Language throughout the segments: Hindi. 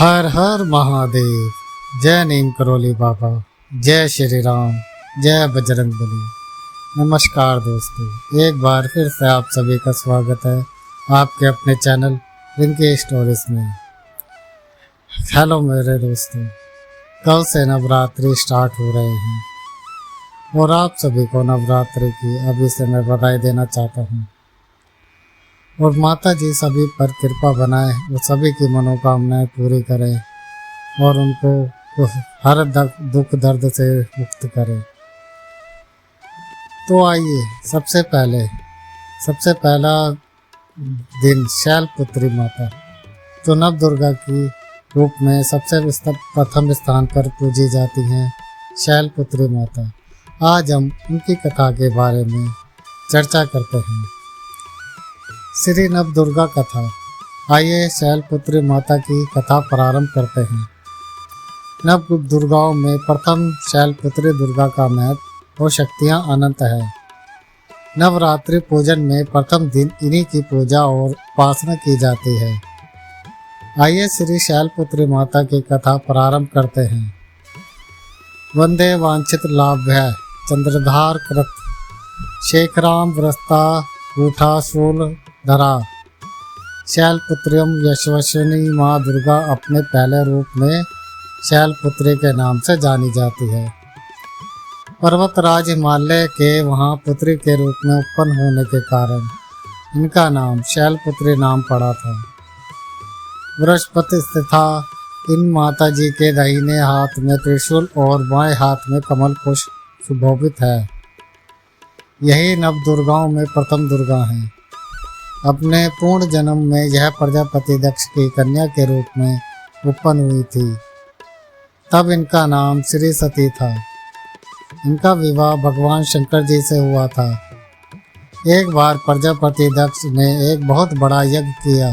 हर हर महादेव। जय नीम करोली बाबा, जय श्री राम, जय बजरंग बली। नमस्कार दोस्तों, एक बार फिर से आप सभी का स्वागत है आपके अपने चैनल रिंकी स्टोरीज में। हेलो मेरे दोस्तों, कल से नवरात्रि स्टार्ट हो रहे हैं और आप सभी को नवरात्रि की अभी से मैं बधाई देना चाहता हूँ और माता जी सभी पर कृपा बनाए, वो सभी की मनोकामनाएं पूरी करें और उनको हर दुख दर्द से मुक्त करें। तो आइए सबसे पहला दिन शैलपुत्री माता, तो नव दुर्गा की रूप में सबसे प्रथम स्थान पर पूजी जाती हैं शैलपुत्री माता। आज हम उनकी कथा के बारे में चर्चा करते हैं। श्री नव दुर्गा कथा। आइए शैलपुत्री माता की कथा प्रारंभ करते हैं। नव दुर्गाओं में प्रथम शैलपुत्री दुर्गा का महत्व और शक्तियाँ अनंत है। नवरात्रि पूजन में प्रथम दिन इन्हीं की पूजा और उपासना की जाती है। आइए श्री शैलपुत्री माता की कथा प्रारंभ करते हैं। वंदे वांछित लाभ्य चंद्रधार कृत शेखराम व्रस्ता रूठा शूल धरा। शैलपुत्रियम यशस्विनी माँ दुर्गा अपने पहले रूप में शैलपुत्री के नाम से जानी जाती है। पर्वतराज हिमालय के वहाँ पुत्री के रूप में उत्पन्न होने के कारण इनका नाम शैलपुत्री नाम पड़ा था। बृहस्पति स्थिता इन माता जी के दाहिने हाथ में त्रिशूल और बाएं हाथ में कमल पुष्प सुशोभित है। यही नव दुर्गाओं में प्रथम दुर्गा हैं। अपने पूर्ण जन्म में यह प्रजापति दक्ष की कन्या के रूप में उत्पन्न हुई थी। तब इनका नाम श्री सती था। इनका विवाह भगवान शंकर जी से हुआ था। एक बार प्रजापति दक्ष ने एक बहुत बड़ा यज्ञ किया।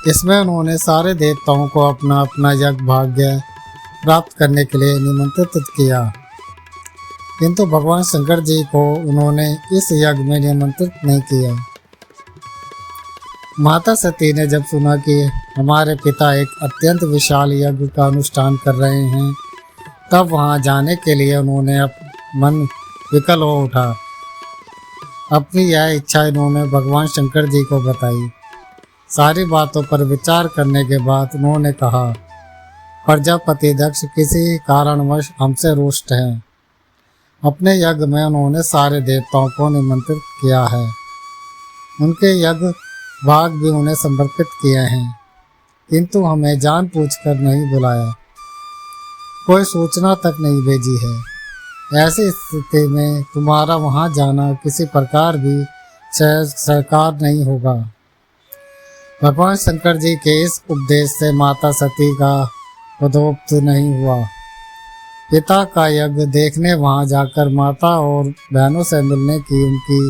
इसमें उन्होंने सारे देवताओं को अपना अपना यज्ञ भाग्य प्राप्त करने के लिए निमंत्रित किया, किंतु भगवान शंकर जी को उन्होंने इस यज्ञ में निमंत्रित नहीं किया। माता सती ने जब सुना कि हमारे पिता एक अत्यंत विशाल यज्ञ का अनुष्ठान कर रहे हैं, तब वहां जाने के लिए उन्होंने मन विकल हो उठा। अपनी यह इच्छा इन्होंने भगवान शंकर जी को बताई। सारी बातों पर विचार करने के बाद उन्होंने कहा, प्रजापति दक्ष किसी कारणवश हमसे रुष्ट हैं। अपने यज्ञ में उन्होंने सारे देवताओं को निमंत्रित किया है। उनके यज्ञ भाग भी उन्हें समर्पित किए हैं, किंतु हमें जानबूझकर नहीं बुलाया, कोई सूचना तक नहीं भेजी है। ऐसी स्थिति में तुम्हारा वहां जाना किसी प्रकार भी सरकार नहीं होगा। भगवान शंकर जी के इस उपदेश से माता सती का पदोक्त नहीं हुआ। पिता का यज्ञ देखने वहां जाकर माता और बहनों से मिलने की उनकी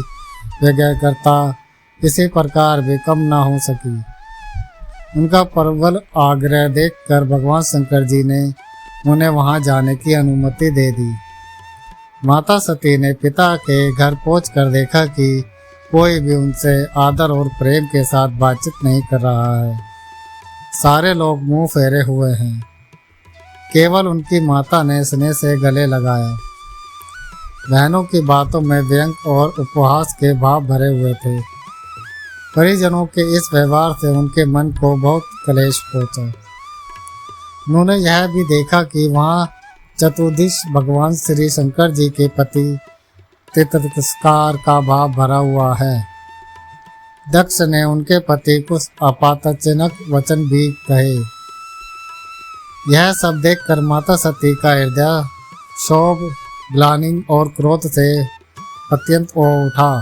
व्यग्रता किसी प्रकार भी कम ना हो सकी। उनका प्रबल आग्रह देखकर भगवान शंकर जी ने उन्हें वहां जाने की अनुमति दे दी। माता सती ने पिता के घर पहुंचकर देखा कि कोई भी उनसे आदर और प्रेम के साथ बातचीत नहीं कर रहा है। सारे लोग मुंह फेरे हुए हैं। केवल उनकी माता ने स्नेह से गले लगाया। बहनों की बातों में व्यंग और उपहास के भाव भरे हुए थे। परिजनों के इस व्यवहार से उनके मन को बहुत क्लेश पहुंचा। उन्होंने यह भी देखा कि वहाँ चतुर्दिश भगवान श्री शंकर जी के प्रति तिरस्कार का भाव भरा हुआ है। दक्ष ने उनके प्रति कुछ अपमानजनक वचन भी कहे। यह सब देखकर माता सती का हृदय क्षोभ, ग्लानि और क्रोध से अत्यंत हो उठा।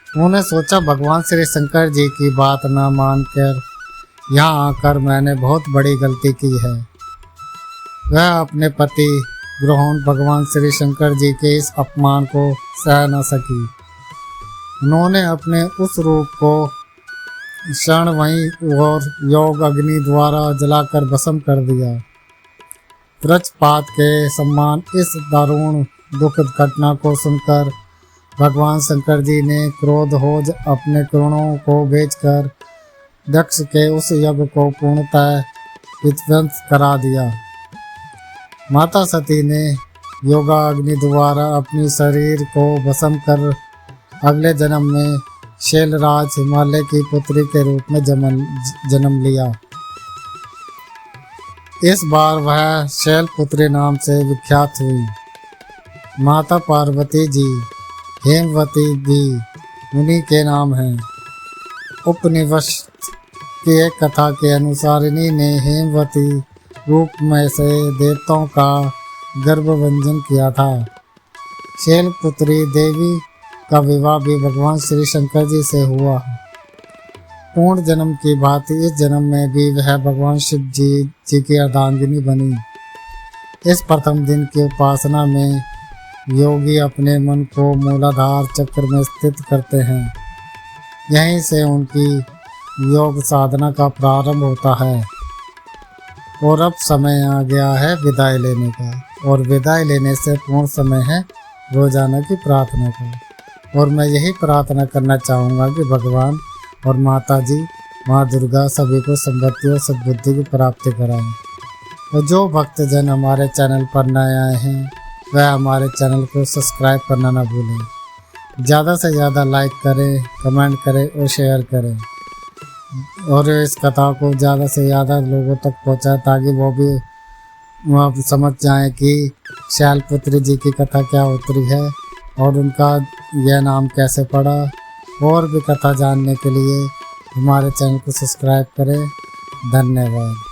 उन्होंने सोचा, भगवान श्री शंकर जी की बात न मानकर यहाँ आकर मैंने बहुत बड़ी गलती की है। वह अपने पति ग्रहण भगवान श्री शंकर जी के इस अपमान को सह न सकी। उन्होंने अपने उस रूप को क्षण वहीं और योग अग्नि द्वारा जलाकर भस्म कर दिया। वृक्षपात के समान इस दारुण दुखद घटना को सुनकर भगवान शंकर जी ने क्रोध हो अपने किरणों को भेजकर दक्ष के उस यज्ञ को पूर्णतः विध्वंस करा दिया। माता सती ने योगा अग्नि द्वारा अपनी शरीर को भस्म कर अगले जन्म में शैलराज हिमालय की पुत्री के रूप में जन्म लिया। इस बार वह शैलपुत्री नाम से विख्यात हुई। माता पार्वती जी हेमवती भी उन्हीं के नाम हैं। उपनिषद की एक कथा के अनुसार इन्हीं ने हेमवती रूप में से देवताओं का गर्भभंजन किया था। शैलपुत्री देवी का विवाह भी भगवान श्री शंकर जी से हुआ। पूर्ण जन्म की भांति इस जन्म में भी वह भगवान शिव जी की अर्धांगिनी बनी। इस प्रथम दिन की उपासना में योगी अपने मन को मूलाधार चक्र में स्थित करते हैं। यहीं से उनकी योग साधना का प्रारंभ होता है। और अब समय आ गया है विदाई लेने का, और विदाई लेने से पूर्ण समय है रोजाना की प्रार्थना का। और मैं यही प्रार्थना करना चाहूँगा कि भगवान और माता जी माँ दुर्गा सभी को समृद्धि और सद्बुद्धि की प्राप्ति कराएं। और जो भक्तजन हमारे चैनल पर नए आए हैं वह हमारे चैनल को सब्सक्राइब करना ना भूलें। ज़्यादा से ज़्यादा लाइक करें, कमेंट करें और शेयर करें, और इस कथा को ज़्यादा से ज़्यादा लोगों तक पहुँचाएं ताकि वो भी वह समझ जाएं कि शैलपुत्री जी की कथा क्या उतरी है और उनका यह नाम कैसे पड़ा। और भी कथा जानने के लिए हमारे चैनल को सब्सक्राइब करें। धन्यवाद।